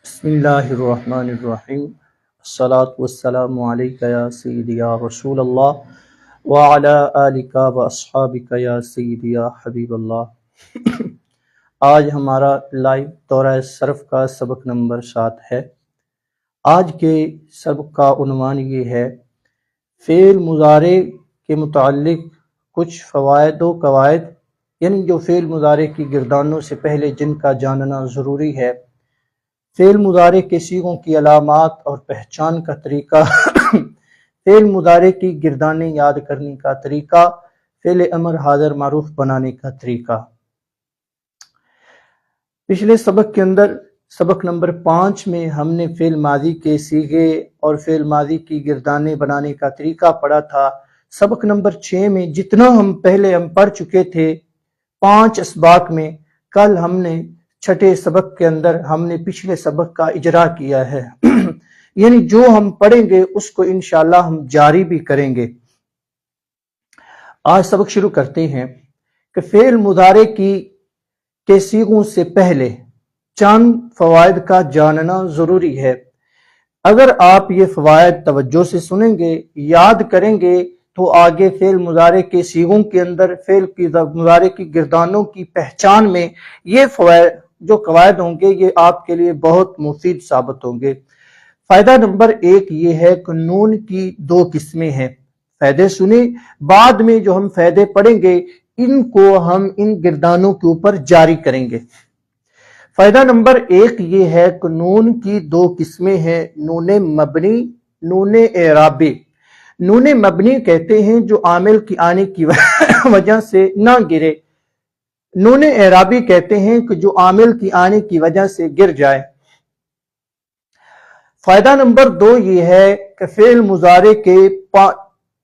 بسم اللہ الرحمن الرحیم الصلاۃ والسلام علیک یا سیدی یا رسول اللہ وعلی آلک و اصحابک یا سیدی یا حبیب اللہ۔ آج ہمارا لائیو دورہ صرف کا سبق نمبر 7 ہے۔ آج کے سبق کا عنوان یہ ہے فعل مضارع کے متعلق کچھ فوائد و قواعد، یعنی جو فعل مضارع کی گردانوں سے پہلے جن کا جاننا ضروری ہے، فعل مضارع کے صیغوں کی علامات اور پہچان کا طریقہ، فعل مضارع کی گردانیں یاد کرنے کا طریقہ، فعل امر حاضر معروف بنانے کا طریقہ۔ پچھلے سبق کے اندر سبق نمبر 5 میں ہم نے فعل ماضی کے صیغے اور فعل ماضی کی گردانیں بنانے کا طریقہ پڑھا تھا۔ سبق نمبر 6 میں جتنا ہم پہلے پڑھ چکے تھے 5 اسباق میں، کل ہم نے چھٹے سبق کے اندر ہم نے پچھلے سبق کا اجرا کیا ہے، یعنی جو ہم پڑھیں گے اس کو انشاءاللہ ہم جاری بھی کریں گے۔ آج سبق شروع کرتے ہیں کہ فعل مضارع کے صیغوں سے پہلے چند فوائد کا جاننا ضروری ہے۔ اگر آپ یہ فوائد توجہ سے سنیں گے، یاد کریں گے، تو آگے فعل مضارع کے صیغوں کے اندر فعل مضارع کی گردانوں کی پہچان میں یہ فوائد جو قواعد ہوں گے یہ آپ کے لیے بہت مفید ثابت ہوں گے۔ فائدہ نمبر 1 یہ ہے کہ نون کی 2 قسمیں ہیں۔ فائدے سنیں، بعد میں جو ہم فائدے پڑھیں گے ان کو ہم ان گردانوں کے اوپر جاری کریں گے۔ فائدہ نمبر 1 یہ ہے کہ نون کی 2 قسمیں ہیں، نون مبنی، نون اعرابی۔ نون مبنی کہتے ہیں جو عامل کی آنے کی وجہ سے نہ گرے، نون اعرابی کہتے ہیں کہ جو عامل کی آنے کی وجہ سے گر جائے۔ فائدہ نمبر 2 یہ ہے کہ فعل مضارع کے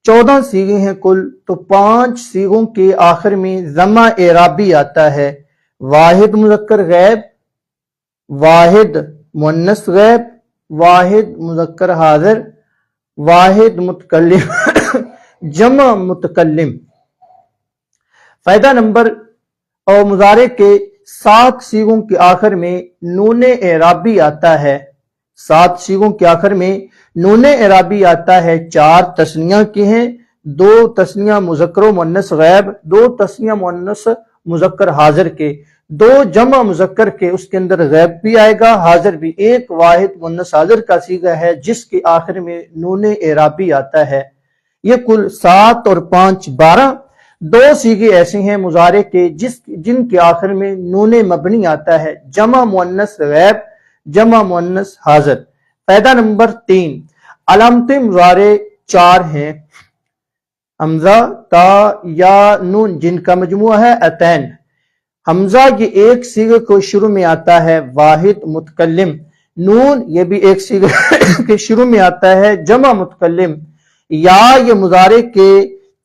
14 صیغے ہیں کل، تو 5 صیغوں کے آخر میں ضمہ اعرابی آتا ہے۔ واحد مذکر غائب، واحد مؤنث غائب، واحد مذکر حاضر، واحد متکلم، جمع متکلم۔ فائدہ نمبر اور مضارع کے 7 صیغوں کے آخر میں نون اعرابی آتا ہے۔ 7 صیغوں کے آخر میں نون اعرابی آتا ہے، 4 تثنیہ کے ہیں، 2 تثنیہ مذکر و مؤنث غائب، 2 تثنیہ مؤنث مذکر حاضر کے، 2 جمع مذکر کے، اس کے اندر غائب بھی آئے گا حاضر بھی، 1 واحد مؤنث حاضر کا صیغہ ہے جس کے آخر میں نون اعرابی آتا ہے۔ یہ کل 7 اور 5 12 2 صیغے ایسے ہیں مضارع کے جن کے آخر میں نون مبنی آتا ہے، جمع مؤنث غائب، جمع مؤنث حاضر۔ فائدہ نمبر 3 علامت مضارع 4 ہیں، حمزہ، تا، یا، نون، جن کا مجموعہ ہے اتین۔ حمزہ یہ ایک صیغے کو شروع میں آتا ہے، واحد متکلم۔ نون یہ بھی ایک صیغے کے شروع میں آتا ہے، جمع متکلم۔ یا یہ مضارع کے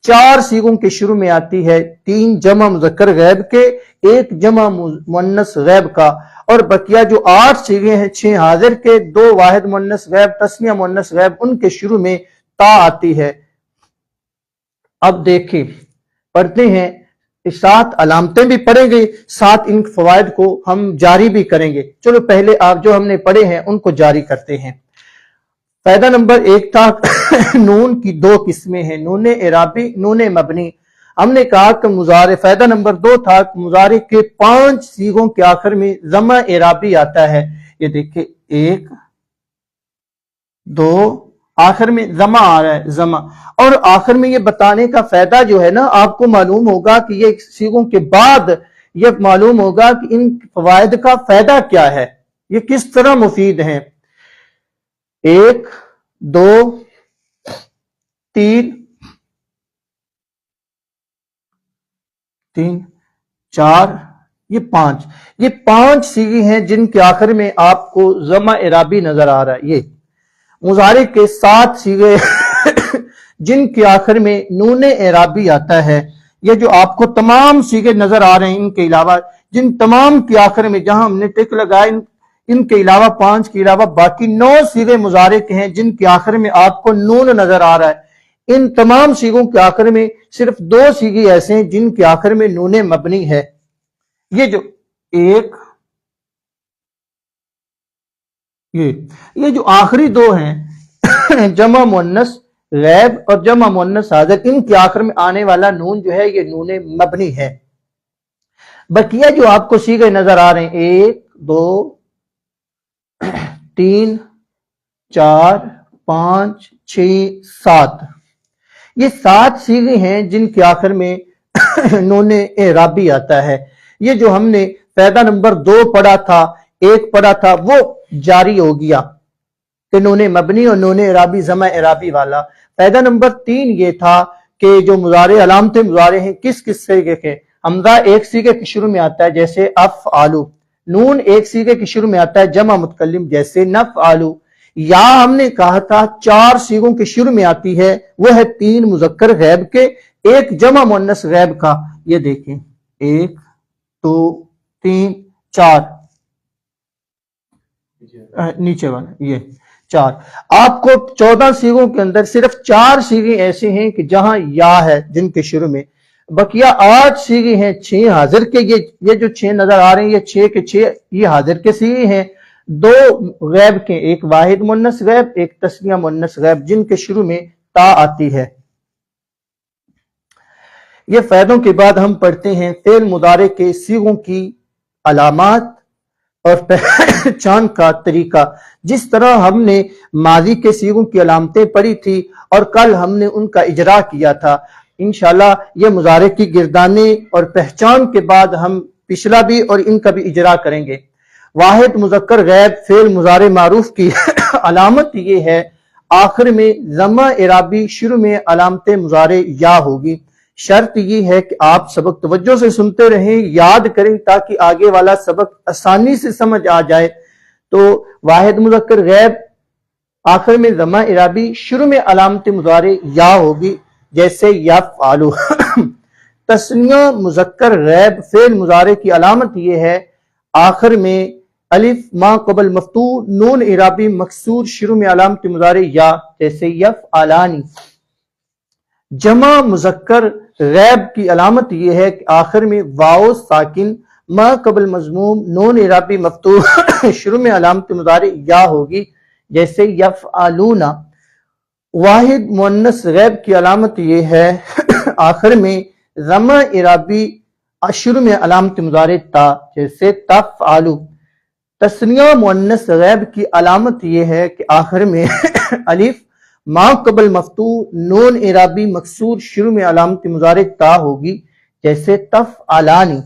4 صیغوں کے شروع میں آتی ہے، 3 جمع مذکر غائب کے، 1 جمع مؤنث غائب کا، اور بقیہ جو 8 صیغے ہیں 6 حاضر کے، 2 واحد مؤنث غائب، تثنیہ مؤنث غائب، ان کے شروع میں تا آتی ہے۔ اب دیکھیں پڑھتے ہیں، 7 علامتیں بھی پڑھیں گے، ساتھ ان فوائد کو ہم جاری بھی کریں گے۔ چلو پہلے آپ جو ہم نے پڑھے ہیں ان کو جاری کرتے ہیں۔ فائدہ نمبر 1 تھا نون کی 2 قسمیں ہیں، نون اعرابی، نون مبنی۔ ہم نے کہا کہ مضارع، فائدہ نمبر 2 تھا کہ مضارع کے 5 صیغوں کے آخر میں ضمہ اعرابی آتا ہے۔ یہ دیکھیں 1 2 آخر میں ضمہ آ رہا ہے، ضمہ، اور آخر میں یہ بتانے کا فائدہ جو ہے نا، آپ کو معلوم ہوگا کہ یہ صیغوں کے بعد یہ معلوم ہوگا کہ ان فوائد کا فائدہ کیا ہے، یہ کس طرح مفید ہیں۔ 1 2 3 4 یہ 5 صیغے ہیں جن کے آخر میں آپ کو ضمہ اعرابی نظر آ رہا ہے۔ یہ مضارع کے 7 صیغے جن کے آخر میں نون اعرابی آتا ہے۔ یہ جو آپ کو تمام صیغے نظر آ رہے ہیں، ان کے علاوہ جن تمام کے آخر میں جہاں ہم نے ٹک لگائے، ان کے علاوہ 5 کے علاوہ باقی 9 صیغے مضارع کے ہیں جن کے آخر میں آپ کو نون نظر آ رہا ہے۔ ان تمام صیغوں کے آخر میں صرف 2 صیغے ایسے ہیں جن کے آخر میں نون مبنی ہے۔ یہ جو 1 یہ جو آخری دو ہیں جمع مؤنث غیب اور جمع مؤنث حاضر، ان کے آخر میں آنے والا نون جو ہے یہ نون مبنی ہے۔ بقیہ جو آپ کو صیغے نظر آ رہے ہیں 1 2 3 4 5 6 7، یہ 7 صیغے ہیں جن کے آخر میں نون اعرابی آتا ہے۔ یہ جو ہم نے فائدہ نمبر 2 پڑھا تھا، 1 پڑھا تھا، وہ جاری ہو گیا کہ نون مبنی اور نون اعرابی ضمہ اعرابی والا۔ فائدہ نمبر 3 یہ تھا کہ جو مضارع علامت مضارع ہیں کس کس صیغے کے، حمزہ ایک صیغے کے شروع میں آتا ہے جیسے افعلوا، نون ایک صیغے کے شروع میں آتا ہے جمع متکلم جیسے نفعلوا، یا ہم نے کہا تھا 4 صیغوں کے شروع میں آتی ہے، وہ ہے 3 مذکر غیب کے، 1 جمع مؤنث غیب کا۔ یہ دیکھیں 1 2 3 4 نیچے والا یہ 4، آپ کو 14 صیغوں کے اندر صرف 4 صیغے ایسے ہیں کہ جہاں یا ہے جن کے شروع میں، بقیہ 8 صیغے ہیں 6 حاضر کے، یہ جو 6 نظر آ رہے ہیں یہ 6 کے 6 یہ حاضر کے صیغے ہیں، 2 غیب کے، 1 واحد مؤنث غیب، 1 تثنیہ مؤنث غیب جن کے شروع میں تا آتی ہے۔ یہ فائدوں کے بعد ہم پڑھتے ہیں فعل مضارع کے صیغوں کی علامات اور پہچان کا طریقہ۔ جس طرح ہم نے ماضی کے صیغوں کی علامتیں پڑھی تھی اور کل ہم نے ان کا اجرا کیا تھا، انشاءاللہ یہ مضارع کی گردانے اور پہچان کے بعد ہم پچھلا بھی اور ان کا بھی اجرا کریں گے۔ واحد مذکر غیب فعل مضارع معروف کی علامت یہ ہے آخر میں ضمہ اعرابی، شروع میں علامت مضارع یا ہوگی۔ شرط یہ ہے کہ آپ سبق توجہ سے سنتے رہیں، یاد کریں تاکہ آگے والا سبق آسانی سے سمجھ آ جائے۔ تو واحد مذکر غیب آخر میں ضمہ اعرابی، شروع میں علامت مضارع یا ہوگی جیسے یفعلوا۔ تثنیہ مذکر غیب فعل مضارع کی علامت یہ ہے آخر میں الف ما قبل مفتوح نون اعرابی مکسور، شروع میں علامت مضارع یا جیسے یفعلانی۔ جمع مذکر غیب کی علامت یہ ہے کہ آخر میں واو ساکن ما قبل مضموم نون اعرابی مفتوح، شروع میں علامت مضارع یا ہوگی جیسے یفعلون۔ واحد مؤنث غیب کی علامت یہ ہے آخر میں ضمہ اعرابی، شروع میں علامت مضارع تا جیسے تفعلوا۔ تثنیہ مؤنث غیب کی علامت یہ ہے کہ آخر میں الف ما قبل مفتوح نون اعرابی مکسور، شروع میں علامت مضارع تا ہوگی جیسے تفعلانی۔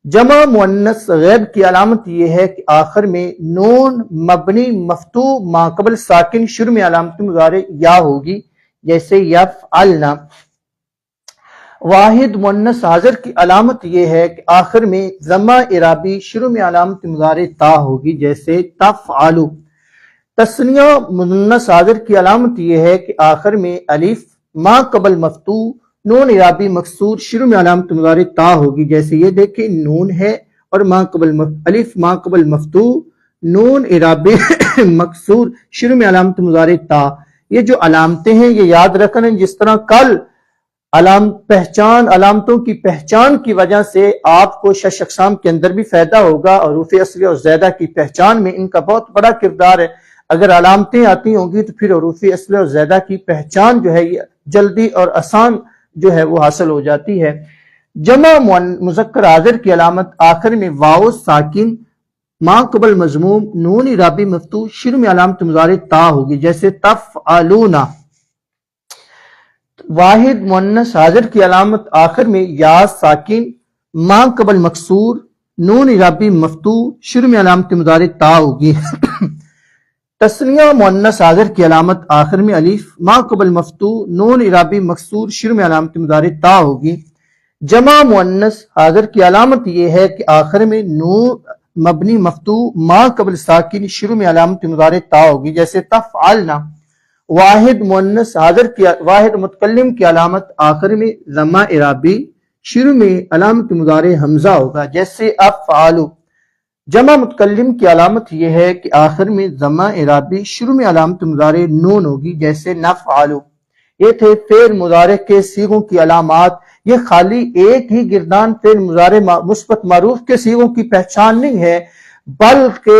جمع مؤنث غیب کی علامت یہ ہے کہ آخر میں نون مبنی مفتوح ما قبل ساکن، شروع میں علامت مضارع یا ہوگی جیسے یفعلنا۔ واحد مؤنث حاضر کی علامت یہ ہے کہ آخر میں ضمہ اعرابی، شروع میں علامت مضارع تا ہوگی جیسے تفعلوا۔ تثنیہ مؤنث حاضر کی علامت یہ ہے کہ آخر میں الف ما قبل مفتوح نون اعرابی مکسور، شروع میں علامت مضارع تا ہوگی جیسے یہ دیکھیں نون ہے اور ما قبل الف ما قبل مفتوح نون اعرابی مکسور، شروع میں علامت مضارع تا۔ یہ جو علامتیں ہیں یہ یاد رکھنا، جس طرح کل علامتوں کی پہچان کی وجہ سے آپ کو شش اقسام کے اندر بھی فائدہ ہوگا، اور حروف اصلی اور زائدہ کی پہچان میں ان کا بہت بڑا کردار ہے۔ اگر علامتیں آتی ہوں گی تو پھر حروف اصلی اور زائدہ کی پہچان جو ہے یہ جلدی اور آسان جو ہے وہ حاصل ہو جاتی ہے۔ جمع مذکر حاضر کی علامت آخر میں واو ساکن ما قبل مضموم نون اعرابی مفتوح، شروع میں علامت مضارع تا ہوگی جیسے تفعلون۔ واحد مؤنث حاضر کی علامت آخر میں یا ساکن ما قبل مکسور نون اعرابی مفتوح، شروع میں علامت مضارع تا ہوگی۔ تثنیہ مؤنث حاضر کی علامت آخر میں الف ما قبل مفتوح نون اعرابی مکسور، شروع میں علامت مضارع تا ہوگی۔ جمع مؤنث حاضر کی علامت یہ ہے کہ آخر میں نون مبنی مفتوح ما قبل ساکن، شروع میں علامت مضارع تا ہوگی جیسے تفعلنا۔ واحد مؤنث حاضر کی واحد متکلم کی علامت آخر میں ضمہ اعرابی، شروع میں علامت مضارع حمزہ ہوگا جیسے افعلوا۔ جمع متکلم کی علامت یہ ہے کہ آخر میں ضمہ اعرابی، شروع میں علامت مضارع نون ہوگی جیسے نفعلوا۔ یہ تھے فعل مضارع کے صیغوں کی علامات۔ یہ خالی ایک ہی گردان فعل مضارع مثبت معروف کے صیغوں کی پہچان نہیں ہے، بلکہ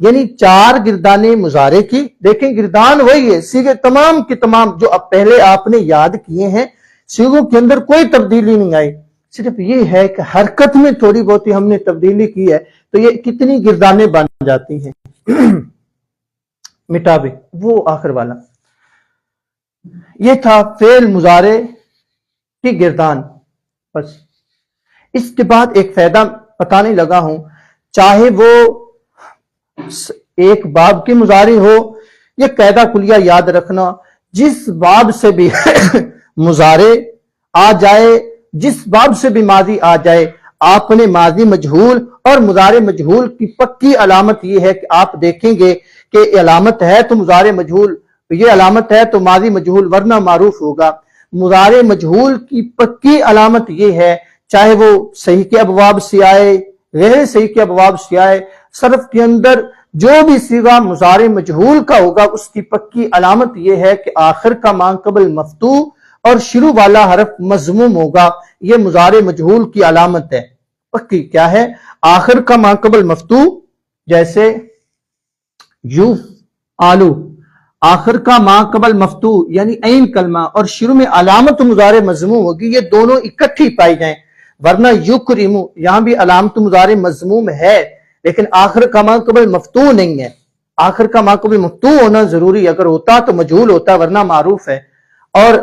یعنی 4 گردانیں مضارع کی. دیکھیں گردان وہی ہے, سیغے تمام کے تمام جو اب پہلے آپ نے یاد کیے ہیں, سیغوں کے اندر کوئی تبدیلی نہیں آئی, صرف یہ ہے کہ حرکت میں تھوڑی بہت ہم نے تبدیلی کی ہے, تو یہ کتنی گردانیں بن جاتی ہیں. مٹابے وہ آخر والا, یہ تھا فعل مضارع کی گردان. بس اس کے بعد ایک فائدہ بتانے لگا ہوں, چاہے وہ ایک باب کی مضارع ہو, یہ قاعدہ کلیہ یاد رکھنا, جس باب سے بھی مضارع آ جائے, جس باب سے بھی ماضی آ جائے, آپ نے ماضی مجہول اور مضارع مجہول کی پکی علامت یہ ہے کہ آپ دیکھیں گے کہ علامت ہے تو مضارع مجہول, یہ علامت ہے تو ماضی مجہول ورنہ معروف ہوگا. مضارع مجہول کی پکی علامت یہ ہے, چاہے وہ صحیح کے ابواب سے آئے غیر صحیح کے ابواب سے آئے, صرف کے اندر جو بھی صیغہ مضارع مجہول کا ہوگا اس کی پکی علامت یہ ہے کہ آخر کا ما قبل مفتوح اور شروع والا حرف مضموم ہوگا. یہ مضارع مجہول کی علامت ہے پکی. کیا ہے؟ آخر کا ما قبل مفتوح, جیسے یو آلو, آخر کا ما قبل مفتوح یعنی عین کلمہ, اور شروع میں علامت مضارع مضموم ہوگی, یہ دونوں اکٹھی پائی جائیں. ورنہ یکرمو یہاں بھی علامت مضارع مضموم ہے لیکن آخر کا ما قبل مفتوح نہیں ہے. آخر کا ما قبل مفتوح ہونا ضروری, اگر ہوتا تو مجہول ہوتا ورنہ معروف ہے. اور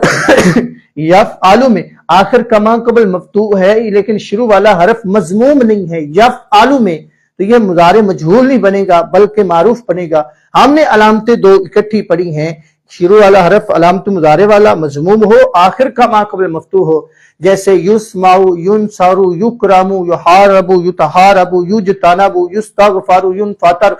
یفعلو میں آخر کا ما قبل مفتوح ہے لیکن شروع والا حرف مضموم نہیں ہے یفعلو میں, تو یہ مضارع مجہول نہیں بنے گا بلکہ معروف بنے گا. ہم نے علامتیں دو اکٹھی پڑھی ہیں, شروع والا حرف علامت مضارع والا مضموم ہو, آخر کا ما قبل مفتوح ہو, جیسے یسمعو, ینصرو, یکرمو, یحاربو, یتحاربو, یجتنبو, یستغفرو, ینفطر.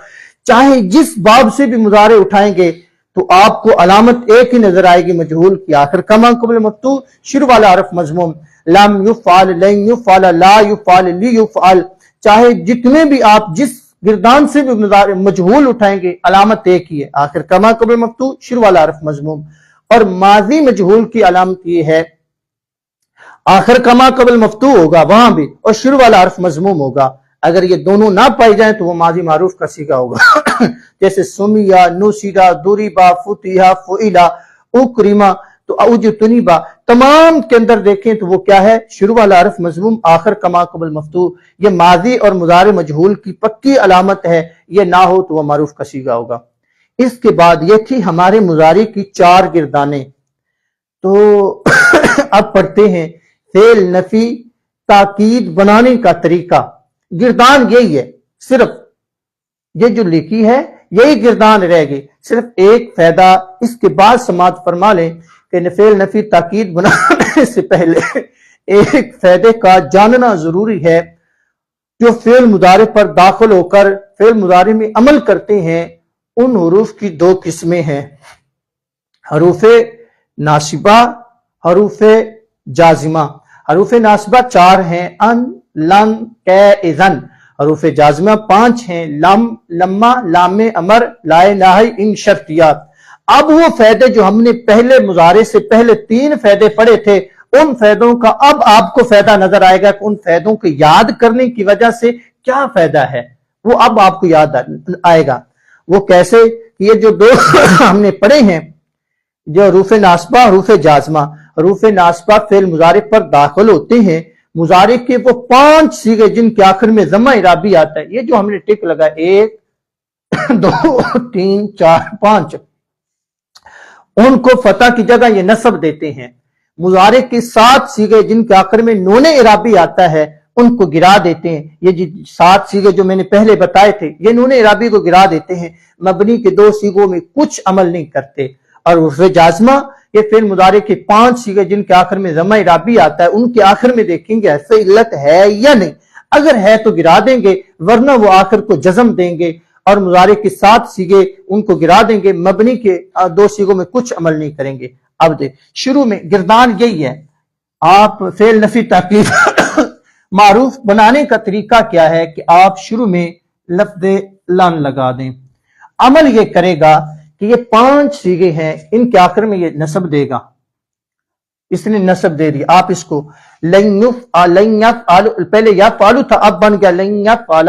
چاہے جس باب سے بھی مضارع اٹھائیں گے تو آپ کو علامت ایک ہی نظر آئے گی مجہول کی, آخر کا ما قبل مفتوح, شروع والا حرف مضموم. لم یفعل, لن یفعل, لا یفعل, لی یفعل. چاہے جتنے بھی آپ جس گردان سے بھی مضارع مجہول اٹھائیں گے علامت ایک ہی ہے, آخر کا ما قبل مفتوح, شروع والا حرف مضموم. اور ماضی مجہول کی علامت یہ ہے آخر کا ما قبل مفتوح ہوگا وہاں بھی اور شروع والا حرف مضموم ہوگا. اگر یہ دونوں نہ پائی جائیں تو وہ ماضی معروف کا صیغہ ہوگا. جیسے سمیا, نصرا, ضربا, فتحا, فعلا, اکرما, تو اوجتنبا, تمام کے اندر دیکھیں تو وہ کیا ہے, شروع والا حرف مضموم, آخر کا ما قبل مفتوح. یہ ماضی اور مضارع مجہول کی پکی علامت ہے, یہ نہ ہو تو وہ معروف کا صیغہ ہوگا. اس کے بعد یہ تھی ہمارے مضارع کی 4 گردانیں. تو اب پڑھتے ہیں فعل نفی تاکید بنانے کا طریقہ. گردان یہی ہے, صرف یہ جو لکھی ہے یہی گردان رہ گئی. صرف ایک فائدہ اس کے بعد سماعت فرما لیں کہ فعل نفی تاکید بنانے سے پہلے ایک فائدے کا جاننا ضروری ہے. جو فعل مضارع پر داخل ہو کر فعل مضارع میں عمل کرتے ہیں ان حروف کی 2 قسمیں ہیں, حروف ناصبہ, حروف جازمہ. حروف ناصبہ 4 ہیں, ان, لن, کے, اذن. حروف جازمہ 5 ہیں, لم, لما, لام امر, لائے, ناہی, ان شرطیات. اب وہ فائدے جو ہم نے پہلے مضارع سے پہلے 3 فائدے پڑھے تھے ان فائدوں کا اب آپ کو فائدہ نظر آئے گا کہ ان فائدوں کو یاد کرنے کی وجہ سے کیا فائدہ ہے, وہ اب آپ کو یاد آئے گا. وہ کیسے؟ یہ جو 2 ہم نے پڑھے ہیں, جو حروف ناصبہ, حروف جازمہ. حروف ناصبہ فعل مضارع پر داخل ہوتے ہیں, مضارع کے وہ 5 صیغے جن کے آخر میں ضمہ اعرابی آتا ہے. یہ جو ہم نے ٹک لگا 1 2 3 4 5, ان کو فتح کی جگہ یہ نصب دیتے ہیں. مضارع کے 7 صیغے جن کے آخر میں نون اعرابی آتا ہے ان کو گرا دیتے ہیں. یہ 7 صیغے جو میں نے پہلے بتائے تھے یہ نون اعرابی کو گرا دیتے ہیں, مبنی کے 2 صیغوں میں کچھ عمل نہیں کرتے. اور حروف جازمہ یہ فعل مضارع کے 5 صیغے جن کے آخر میں ضمہ اعرابی آتا ہے ان کے آخر میں دیکھیں گے حرف علت ہے یا نہیں, اگر ہے تو گرا دیں گے ورنہ وہ آخر کو جزم دیں گے. اور مضارع کے 7 صیغے ان کو گرا دیں گے, مبنی کے 2 صیغوں میں کچھ عمل نہیں کریں گے. اب دیکھ شروع میں گردان یہی ہے, آپ فعل نفی تاکید معروف بنانے کا طریقہ کیا ہے کہ آپ شروع میں لفظ لن لگا دیں. عمل یہ کرے گا کہ یہ 5 صیغے ہیں, ان کے آخر میں یہ نصب دے گا, اس نے نصب دے دی. آپ اس کو لن یفعل, پہلے یفعل تھا اب بن گیا لن یفعل,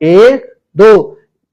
1 2,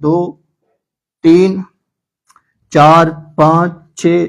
2 3 4 5 6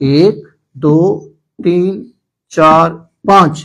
1 2 3 4 5,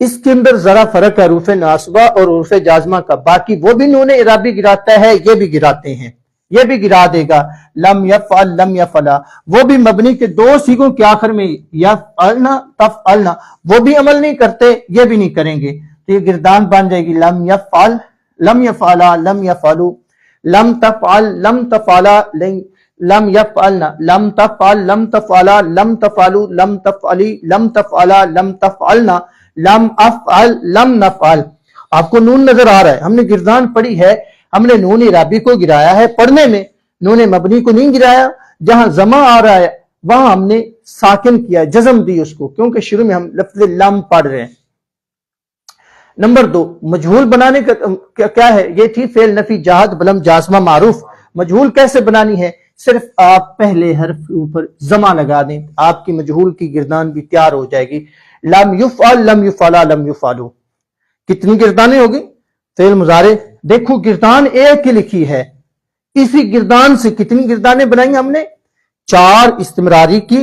اس کے اندر ذرا فرق ہے حروف ناصبہ اور حروف جازمہ کا، باقی وہ بھی نون اعرابی گراتا ہے، یہ بھی گراتے ہیں، یہ بھی گرا دے گا۔ لم یفعل لم یفعلا، وہ بھی مبنی کے دو سیغوں کے آخر میں یفعلنا تفعلنا، وہ بھی عمل نہیں کرتے، یہ بھی نہیں کریں گے، تو یہ گردان بن جائے گی لم یفعل لم یفعلا لم یفعلو، لم تفعل لم تفعلا لم یفعلنا، لم تفعل لم تفعلا لم تفعلو لم تفعلی لم تفعلا لم تفعلنا، لم افعل لم نفعل۔ آپ کو نون نظر آ رہا ہے، ہم نے گردان پڑھی ہے، ہم نے نون اعرابی کو گرایا ہے پڑھنے میں، نون مبنی کو نہیں گرایا، جہاں زمہ آ رہا ہے وہاں ہم نے ساکن کیا، جزم دی اس کو، کیونکہ شروع میں ہم لفظ لم پڑھ رہے ہیں۔ نمبر 2، مجہول بنانے کا کیا ہے؟ یہ تھی فعل نفی جہاد بلم جازمہ معروف۔ مجہول کیسے بنانی ہے؟ صرف آپ پہلے حرف کے اوپر زمہ لگا دیں، آپ کی مجہول کی گردان بھی تیار ہو جائے گی۔ لم یفعل لم یفعلا لم یفعلو، کتنی گردانیں ہوگی؟ فعل مضارع، دیکھو گردان ایک ہی لکھی ہے، اسی گردان سے کتنی گردانیں بنائی ہم نے؟ 4 استمراری کی،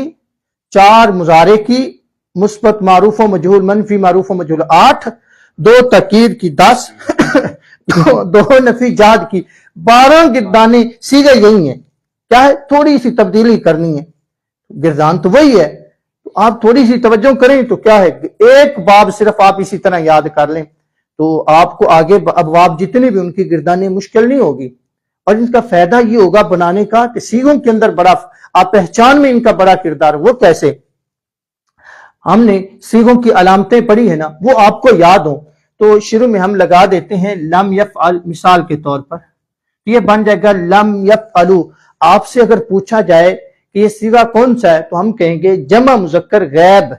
4 مضارع کی، مثبت معروف و مجہول منفی معروف و مجہول 8، 2 تاکید کی 10 2 نفی جہاد کی 12 گردانیں، سیدھے یہی ہیں۔ کیا ہے؟ تھوڑی سی تبدیلی کرنی ہے، گردان تو وہی ہے، تو آپ تھوڑی سی توجہ کریں تو کیا ہے، ایک باب صرف آپ اسی طرح یاد کر لیں تو آپ کو آگے ابواب جتنے بھی ان کی گردانیں مشکل نہیں ہوگی، اور ان کا فائدہ یہ ہوگا بنانے کا کہ سیغوں کے اندر بڑا آپ پہچان میں ان کا بڑا کردار۔ وہ کیسے؟ ہم نے سیغوں کی علامتیں پڑھی ہیں نا، وہ آپ کو یاد ہوں تو شروع میں ہم لگا دیتے ہیں لم یفعل، مثال کے طور پر یہ بن جائے گا لم یفعلو۔ آپ سے اگر پوچھا جائے کہ یہ سیغہ کون سا ہے تو ہم کہیں گے جمع مذکر غیب۔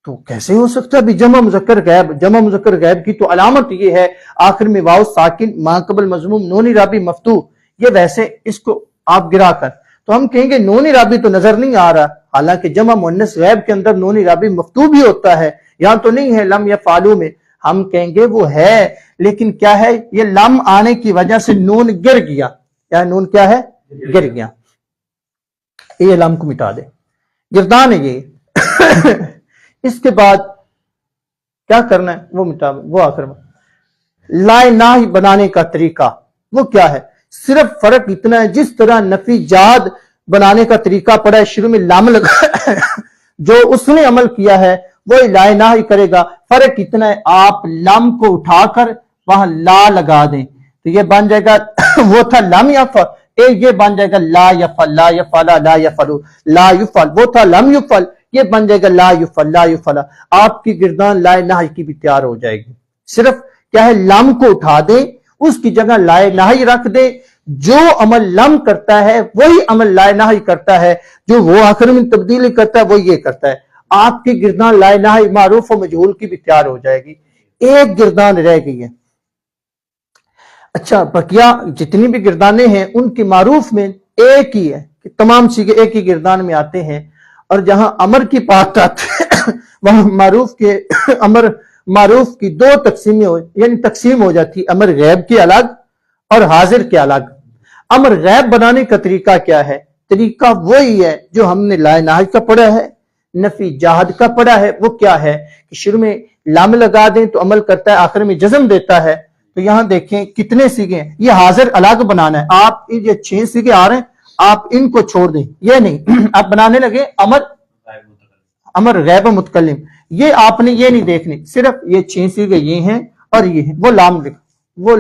تو کیسے ہو سکتا ہے بھی جمع مذکر غیب؟ جمع مذکر غیب کی تو علامت یہ ہے آخر میں واو ساکن ما قبل مضموم نون اعرابی مفتوح، یہ ویسے اس کو آپ گرا کر تو ہم کہیں گے نون اعرابی تو نظر نہیں آ رہا، حالانکہ جمع مؤنث غیب کے اندر نون اعرابی مفتوح بھی ہوتا ہے، یہاں تو نہیں ہے لم یفعلو میں، ہم کہیں گے وہ ہے، لیکن کیا ہے یہ لم آنے کی وجہ سے نون گر گیا، یا نون کیا ہے؟ گر گیا، یہ لم کو مٹا دے، گردان ہے یہ۔ اس کے بعد کیا کرنا ہے وہ مٹا، وہ آخر میں لائے ناہی بنانے کا طریقہ وہ کیا ہے؟ صرف فرق اتنا ہے جس طرح نفی جاد بنانے کا طریقہ پڑا ہے، شروع میں لام لگا جو اس نے عمل کیا ہے وہ لائے ناہی کرے گا، فرق اتنا ہے آپ لام کو اٹھا کر وہاں لا لگا دیں تو یہ بن جائے گا وہ تھا لم یفعل، یہ بن جائے گا لا یفعل لا یفعلا لا یفعلو لا یفعل، وہ تھا لم یفعل، یہ بن جائے گا لا یفعل لا یفعلا۔ آپ کی گردان لائے نہی کی بھی تیار ہو جائے گی، صرف کیا ہے لم کو اٹھا دیں، اس کی جگہ لائے نہی رکھ دیں، جو عمل لم کرتا ہے وہی عمل لائے نہی کرتا ہے، جو وہ آخر میں تبدیلی کرتا ہے وہ یہ کرتا ہے، آپ کی گردان لائے نہی معروف و مجہول کی بھی تیار ہو جائے گی۔ ایک گردان رہ گئی ہے، اچھا بقیہ جتنی بھی گردانیں ہیں ان کی معروف میں ایک ہی ہے کہ تمام سیغے ایک ہی گردان میں آتے ہیں، اور جہاں امر کی بات آتی ہے وہاں معروف کی 2 تقسیمیں یعنی تقسیم ہو جاتی، امر غیب کے الگ اور حاضر کے الگ۔ امر غیب بنانے کا طریقہ کیا ہے؟ طریقہ وہی ہے جو ہم نے لائے نہی کا پڑھا ہے، نفی جہاد کا پڑھا ہے، وہ کیا ہے کہ شروع میں لام لگا دیں تو عمل کرتا ہے، آخر میں جزم دیتا ہے۔ تو یہاں دیکھیں کتنے سیغے ہیں، یہ حاضر الگ بنانا ہے، آپ یہ 6 سیغے آ رہے ہیں آپ ان کو چھوڑ دیں، یہ نہیں آپ بنانے لگے امر غیب متکلم، یہ آپ نے یہ نہیں دیکھنے، صرف یہ 6 سیغے یہ ہیں اور یہ ہیں، وہ لام لکھ، وہ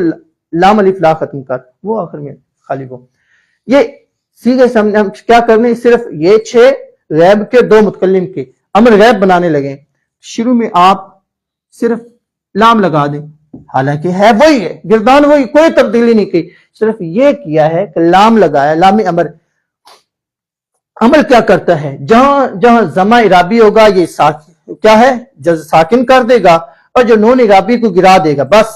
لام الف لا ختم کر، وہ آخر میں خالی وہ یہ سیغے سے ہم کیا کرنے، صرف یہ 6 غیب کے 2 متکلم کے امر غیب بنانے لگے، شروع میں آپ صرف لام لگا دیں، حالانکہ ہے وہی ہے، گردان وہی، کوئی تبدیلی نہیں کی، صرف یہ کیا ہے کہ لام لگایا، لام امر عمل کیا کرتا ہے، جہاں زمہ اعرابی ہوگا یہ کیا ہے ساکن کر دے گا، اور جو نون اعرابی کو گرا دے گا، بس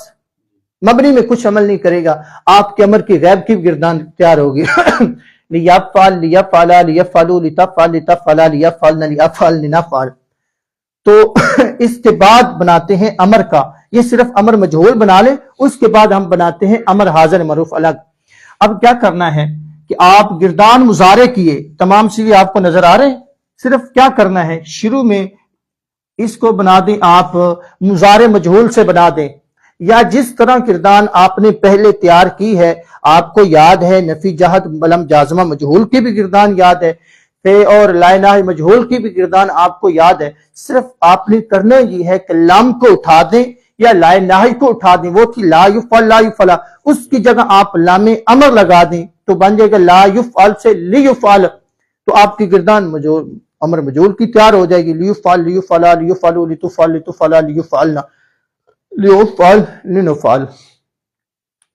مبنی میں کچھ عمل نہیں کرے گا، آپ کے امر کی غیب کی گردان تیار ہوگی لیفعل لیفعلا لیفعلو لتفعل لتفعلا لیفعلن لیفعل لنفعل۔ تو اس کے بعد بناتے ہیں امر کا، یہ صرف امر مجہول بنا لیں، اس کے بعد ہم بناتے ہیں امر حاضر معروف الگ۔ اب کیا کرنا ہے کہ آپ گردان مضارع کیے، تمام سیغے آپ کو نظر آ رہے ہیں، صرف کیا کرنا ہے شروع میں اس کو بنا دیں آپ مضارع مجہول سے بنا دیں، یا جس طرح کردان آپ نے پہلے تیار کی ہے، آپ کو یاد ہے نفی جہت بلم جازمہ مجہول کی بھی کردان یاد ہے، اور لا ناہی مجہول کی بھی کردان آپ کو یاد ہے، صرف آپ نے کرنا یہ ہے کہ لام کو اٹھا دیں یا لا ناہی کو اٹھا دیں، وہ تھی لا یفعل لا یفعل، اس کی جگہ آپ لام امر لگا دیں تو بن جائے گا لا یفعل سے لی یفعل، تو آپ کی کردان امر مجہول کی تیار ہو جائے گی، لیفعل لیفعل لیفعل لتفعل لتفعل لیفعلنا لیفعل لنفعل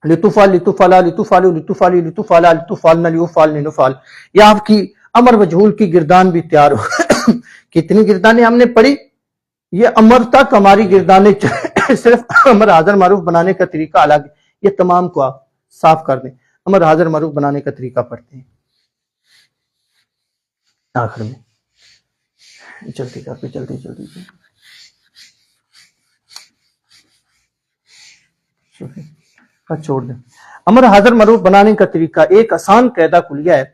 لتفعل لتفعل لتفعل لتفعل لتفعل لتفعلنا لیفعل لنفعل، یہ آپ کی امر مجہول کی گردان بھی تیار ہو۔ کتنی گردانیں ہم نے پڑھی؟ یہ امر تک ہماری گردانیں صرف امر حاضر معروف بنانے کا طریقہ الگ ہے، یہ تمام کو آپ صاف کر دیں۔ امر حاضر معروف بنانے کا طریقہ پڑھتے ہیں آخر میں، جلدی کر کے جلدی چھوڑ دیں۔ امر حاضر معروف بنانے کا طریقہ ایک آسان قاعدہ کلیہ ہے،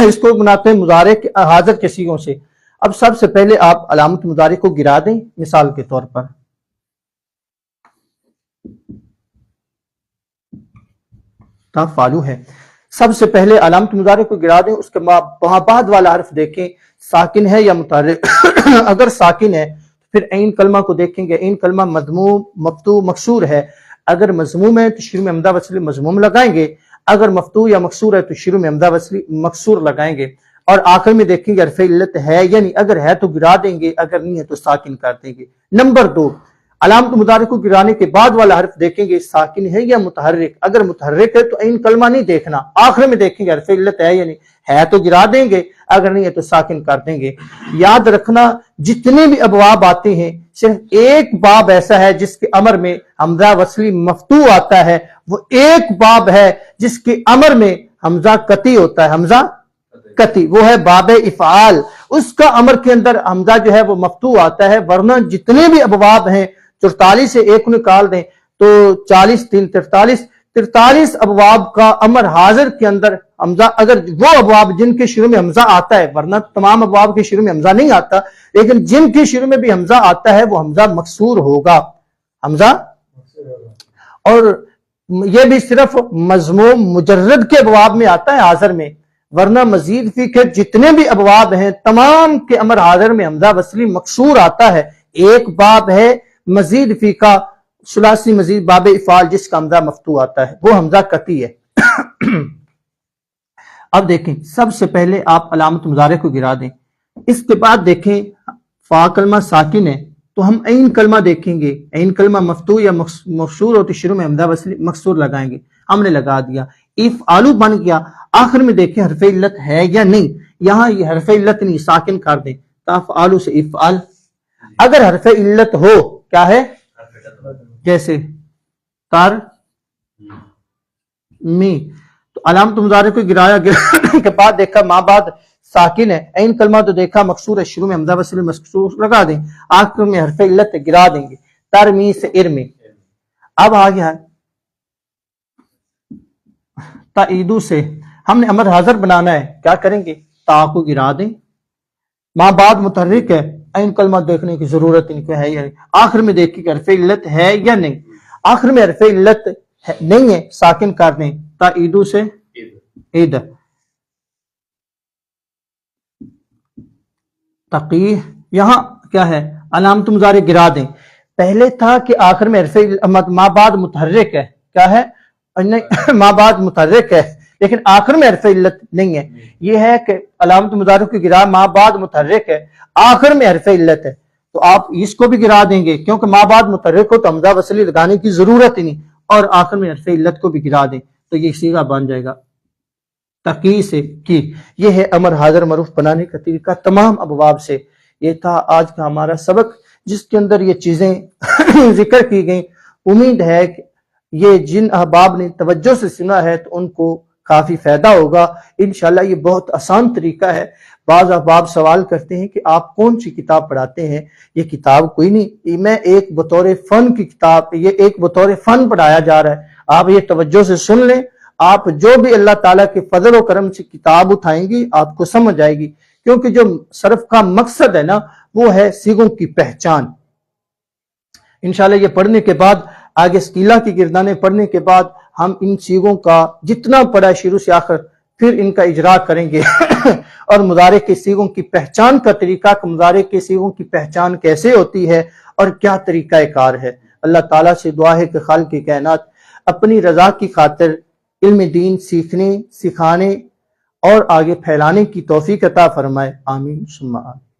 اس کو بناتے ہیں مضارع کے حاضر کے صیغوں سے۔ اب سب سے پہلے آپ علامت مضارع کو گرا دیں، مثال کے طور پر فالو ہے، سب سے پہلے علامت مضارع کو گرا دیں، اس کے بعد والا حرف دیکھیں ساکن ہے یا متحرک، اگر ساکن ہے پھر عین کلمہ کو دیکھیں گے، عین کلمہ مضموم مفتوح مکسور ہے، اگر مضموم ہے تو شروع میں حمزہ وصلی مضموم لگائیں گے، اگر مفتوح یا مکسور ہے تو شروع میں حمزہ وصلی مکسور لگائیں گے، اور آخر میں دیکھیں گے حرف علت ہے یا نہیں، اگر ہے تو گرا دیں گے، اگر نہیں ہے تو ساکن کر دیں گے۔ نمبر 2، علامت مضارع کو گرانے کے بعد والا حرف دیکھیں گے ساکن ہے یا متحرک، اگر متحرک ہے تو عین کلمہ نہیں دیکھنا، آخر میں دیکھیں گے حرف علت ہے یا نہیں، ہے تو گرا دیں گے، اگر نہیں ہے تو ساکن کر دیں گے۔ یاد رکھنا جتنے بھی ابواب آتے ہیں صرف ایک باب ایسا ہے جس کے امر میں حمزہ وصلی مفتوح آتا ہے، وہ ایک باب ہے جس کے امر میں حمزہ قطعی ہوتا ہے، حمزہ قطعی، وہ ہے باب افعال، اس کا امر کے اندر حمزہ جو ہے وہ مفتوح آتا ہے، ورنہ جتنے بھی ابواب ہیں 44 سے ایک نکال دیں تو 40 3 43 ابواب کا امر حاضر کے اندر حمزہ، اگر وہ ابواب جن کے شروع میں حمزہ آتا ہے، ورنہ تمام ابواب کے شروع میں حمزہ نہیں آتا، لیکن جن کے شروع میں بھی حمزہ آتا ہے وہ حمزہ مکسور ہوگا، حمزہ، اور یہ بھی صرف مضموم مجرد کے ابواب میں آتا ہے حاضر میں، ورنہ مزید فی کے جتنے بھی ابواب ہیں تمام کے امر حاضر میں حمزہ وصلی مکسور آتا ہے، ایک باب ہے مزید فی کا ثلاثی مزید باب افعال جس کا حمزہ مفتوح آتا ہے، وہ حمزہ قطعی ہے۔ اب دیکھیں سب سے پہلے آپ علامت مضارع کو گرا دیں، اس کے بعد دیکھیں فا کلمہ ساکن ہے تو ہم عین کلمہ دیکھیں گے، عین کلمہ مفتوح یا مکسور ہو تو شروع میں حمزہ وصلی مکسور لگائیں گے، ہم نے لگا دیا، افعالو بن گیا، آخر میں دیکھیں حرف علت ہے یا نہیں، یہاں یہ حرف علت نہیں، ساکن کر دیں، تفعالو سے افعال، اگر حرف علت ہو کیا ہے جیسے تر می، تو علامت مضارع کو گرایا کے بعد دیکھا ماں بعد ساکن ہے، عین کلمہ تو دیکھا مکسور ہے، شروع میں حمزہ وصلی مکسور لگا دیں، آخر میں حرف علت گرا دیں گے، ترمی سے ارمی۔ اب آ گیا تعیدو سے، ہم نے امر حاضر بنانا ہے، کیا کریں گے، تا کو گرا دیں، ماں بعد متحرک ہے، عین کلمہ دیکھنے کی ضرورت ان کو ہے یا نہیں، آخر میں دیکھیں کہ حرف علت ہے یا نہیں، آخر میں حرف علت نہیں ہے ساکن کر دیں، تعیدو سے عید، تقی، یہاں کیا ہے علامت مضارع گرا دیں، پہلے تھا کہ آخر میں حرف ماں بعد متحرک ہے، کیا ہے ماں بعد متحرک ہے لیکن آخر میں حرف علت نہیں ہے، یہ ہے کہ علامت مضارع کی گرا ماں بعد متحرک ہے، آخر میں حرف علت ہے، تو آپ اس کو بھی گرا دیں گے کیونکہ ماں بعد متحرک ہو تو حمزہ وصلی لگانے کی ضرورت ہی نہیں، اور آخر میں حرف علت کو بھی گرا دیں تو یہ صیغہ بن جائے گا تقی سے کی۔ یہ ہے امر حاضر معروف بنانے کا طریقہ تمام ابواب سے۔ یہ تھا آج کا ہمارا سبق جس کے اندر یہ چیزیں ذکر کی گئیں، امید ہے کہ یہ جن احباب نے توجہ سے سنا ہے تو ان کو کافی فائدہ ہوگا انشاءاللہ۔ یہ بہت آسان طریقہ ہے، بعض احباب سوال کرتے ہیں کہ آپ کون سی کتاب پڑھاتے ہیں، یہ کتاب کوئی نہیں، یہ میں ایک بطور فن کی کتاب، یہ ایک بطور فن پڑھایا جا رہا ہے، آپ یہ توجہ سے سن لیں، آپ جو بھی اللہ تعالیٰ کے فضل و کرم سے کتاب اٹھائیں گی آپ کو سمجھ آئے گی کیونکہ جو صرف کا مقصد ہے نا وہ ہے سیغوں کی پہچان۔ انشاءاللہ یہ پڑھنے کے بعد، آگے سکیلا کی گردانیں پڑھنے کے بعد ہم ان سیغوں کا جتنا پڑھا شروع سے آخر پھر ان کا اجرا کریں گے اور مضارع کے سیغوں کی پہچان کا طریقہ، کہ مضارع کے سیغوں کی پہچان کیسے ہوتی ہے اور کیا طریقہ کار ہے۔ اللہ تعالیٰ سے دعا ہے کہ خالق کائنات اپنی رضا کی خاطر علم دین سیکھنے، سکھانے اور آگے پھیلانے کی توفیق عطا فرمائے۔ آمین ثم آمین۔